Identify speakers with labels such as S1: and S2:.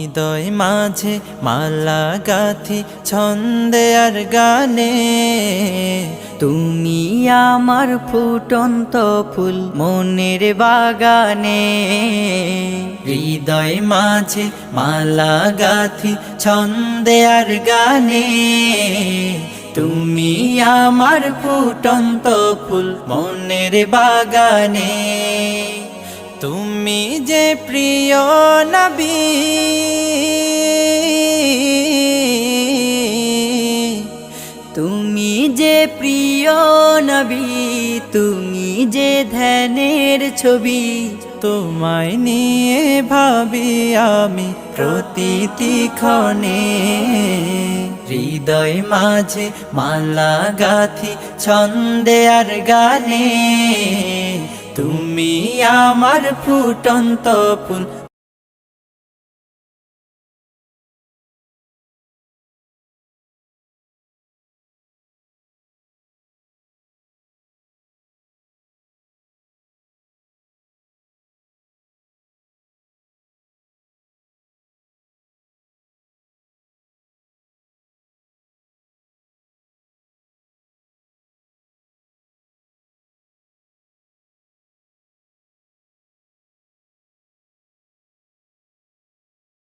S1: হৃদয় মাঝে মালা গাথি ছন্দে আর গানে,
S2: তুমি আমার ফুটন্ত ফুল মনের বাগানে।
S1: হৃদয় মাঝে মালা গাথি ছন্দে আর গানে, তুমি আমার ফুটন্ত ফুল মনের বাগানে। তুমি যে প্রিয় নবী,
S2: তুমি যে প্রিয় নবী, তুমি যে ধ্যানের ছবি।
S1: তোমায় নিয়ে ভাবি আমি প্রতিটি ক্ষণে। হৃদয় মাঝে মালা গাথি ছন্দে আর গানে, তুমি আমার ফুটন্ত ফুল